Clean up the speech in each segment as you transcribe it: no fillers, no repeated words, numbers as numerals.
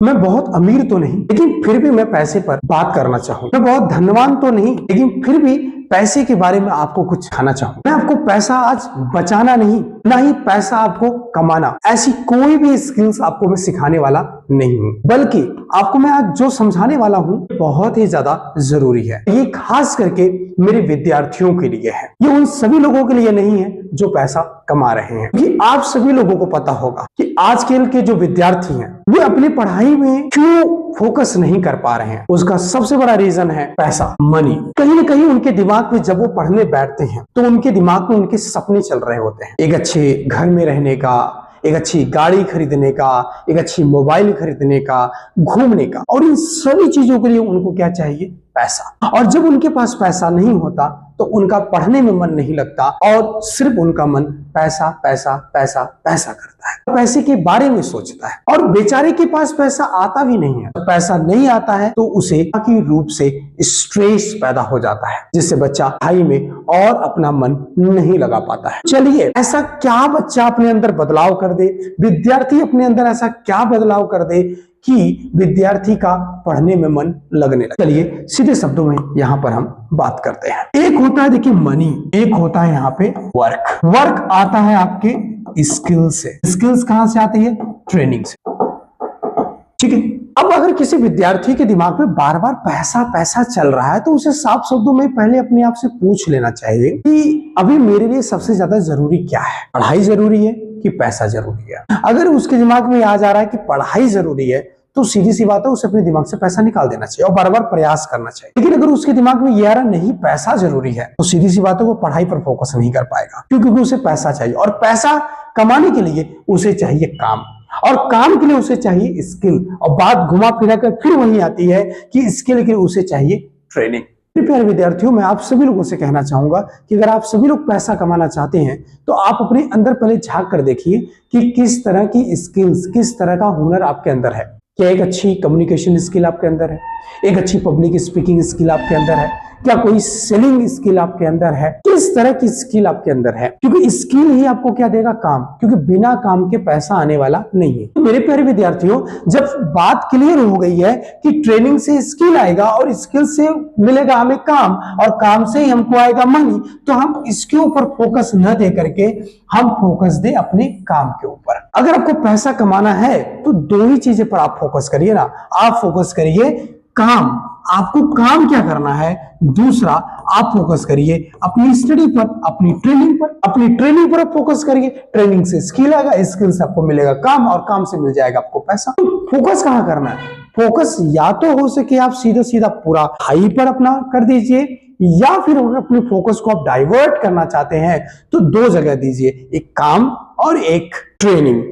मैं बहुत अमीर तो नहीं, लेकिन फिर भी मैं पैसे पर बात करना चाहूँ। मैं बहुत धनवान तो नहीं, लेकिन फिर भी पैसे के बारे में आपको कुछ कहना चाहूँ। मैं आपको पैसा आज बचाना नहीं, ना ही पैसा आपको कमाना, ऐसी कोई भी स्किल्स आपको मैं सिखाने वाला नहीं हूँ, बल्कि आपको मैं आज जो समझाने वाला हूँ बहुत ही ज्यादा जरूरी है। ये खास करके मेरे विद्यार्थियों के लिए है, ये उन सभी लोगों के लिए नहीं है जो पैसा कमा रहे हैं। कि आप सभी लोगों को पता होगा कि आजकल के जो विद्यार्थी हैं वे अपनी पढ़ाई में क्यों फोकस नहीं कर पा रहे हैं। उसका सबसे बड़ा रीजन है पैसा, मनी। कहीं ना कहीं उनके दिमाग में जब वो पढ़ने बैठते हैं तो उनके दिमाग में उनके सपने चल रहे होते हैं, एक अच्छे घर में रहने का, एक अच्छी गाड़ी खरीदने का, एक अच्छी मोबाइल खरीदने का, घूमने का, और इन सभी चीजों के लिए उनको क्या चाहिए? पैसा। और जब उनके पास पैसा नहीं होता तो उनका पढ़ने में मन नहीं लगता और सिर्फ उनका मन पैसा पैसा पैसा पैसा करता है, पैसे के बारे में सोचता है। और बेचारे के पास पैसा आता भी नहीं है। पैसा नहीं आता है तो उसे की रूप से स्ट्रेस पैदा हो जाता है, जिससे बच्चा पढ़ाई में और अपना मन नहीं लगा पाता है। चलिए, ऐसा क्या बच्चा अपने अंदर बदलाव कर दे, विद्यार्थी अपने अंदर ऐसा क्या बदलाव कर दे कि विद्यार्थी का पढ़ने में मन लगने लगे। चलिए सीधे शब्दों में यहाँ पर हम बात करते हैं। एक होता है देखिए मनी, एक होता है यहाँ पे वर्क। वर्क आता है आपके स्किल से। स्किल्स कहां से आती है? ट्रेनिंग से। ठीक है, अब अगर किसी विद्यार्थी के दिमाग में बार बार पैसा पैसा चल रहा है तो उसे साफ शब्दों में पहले अपने आप से पूछ लेना चाहिए कि अभी मेरे लिए सबसे ज्यादा जरूरी क्या है? पढ़ाई जरूरी है कि पैसा जरूरी है? अगर उसके दिमाग में आ जा रहा है कि पढ़ाई जरूरी है तो सीधी सी बात है, उसे अपने दिमाग से पैसा निकाल देना चाहिए और बार बार प्रयास करना चाहिए। लेकिन अगर उसके दिमाग में ये आ रहा नहीं पैसा जरूरी है तो सीधी सी बात है, वो पढ़ाई पर फोकस नहीं कर पाएगा, क्योंकि उसे पैसा चाहिए। और पैसा कमाने के लिए उसे चाहिए काम, और काम के लिए उसे चाहिए स्किल। और बात घुमा फिरा कर फिर वही आती है कि स्किल के लिए उसे चाहिए ट्रेनिंग। प्यारे विद्यार्थियों, मैं आप सभी लोगों से कहना चाहूंगा कि अगर आप सभी लोग पैसा कमाना चाहते हैं तो आप अपने अंदर पहले झांक कर देखिए कि किस तरह की स्किल्स, किस तरह का हुनर आपके अंदर है। क्या एक अच्छी कम्युनिकेशन स्किल आपके अंदर है? एक अच्छी पब्लिक स्पीकिंग स्किल आपके अंदर है? क्या कोई सेलिंग स्किल आपके अंदर है? किस तरह की स्किल आपके अंदर है? क्योंकि स्किल ही आपको क्या देगा? काम। क्योंकि बिना काम के पैसा आने वाला नहीं है। तो मेरे प्यारे विद्यार्थियों, जब बात क्लियर हो गई है कि ट्रेनिंग से स्किल आएगा और स्किल से मिलेगा हमें काम और काम से ही हमको आएगा मनी, तो हम इसके ऊपर फोकस न दे करके हम फोकस दे अपने काम के ऊपर। अगर आपको पैसा कमाना है तो दो ही चीजें पर आप फोकस करिए ना। आप फोकस करिए काम, आपको काम क्या करना है। दूसरा, आप फोकस करिए अपनी स्टडी पर, अपनी ट्रेनिंग पर। अपनी ट्रेनिंग पर फोकस करिए, ट्रेनिंग से स्किल आएगा, स्किल से आपको मिलेगा काम और काम से मिल जाएगा आपको पैसा। फोकस कहां करना है? फोकस या तो हो सके आप सीधा सीधा पूरा हाई पर अपना कर दीजिए, या फिर अपने फोकस को आप डाइवर्ट करना चाहते हैं तो दो जगह दीजिए, एक काम और एक ट्रेनिंग।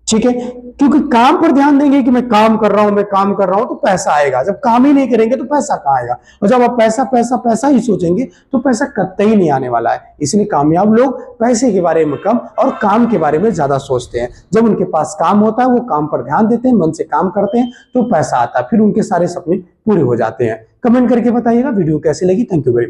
ठीक है, क्योंकि काम पर ध्यान देंगे कि मैं काम कर रहा हूं, मैं काम कर रहा हूं, तो पैसा आएगा। जब काम ही नहीं करेंगे तो पैसा कहां आएगा? और जब आप पैसा पैसा पैसा ही सोचेंगे तो पैसा कतई नहीं आने वाला है। इसलिए कामयाब लोग पैसे के बारे में कम और काम के बारे में ज्यादा सोचते हैं। जब उनके पास काम होता है वो काम पर ध्यान देते हैं, मन से काम करते हैं तो पैसा आता है, फिर उनके सारे सपने पूरे हो जाते हैं। कमेंट करके बताइएगा वीडियो कैसी लगी। Thank you very much.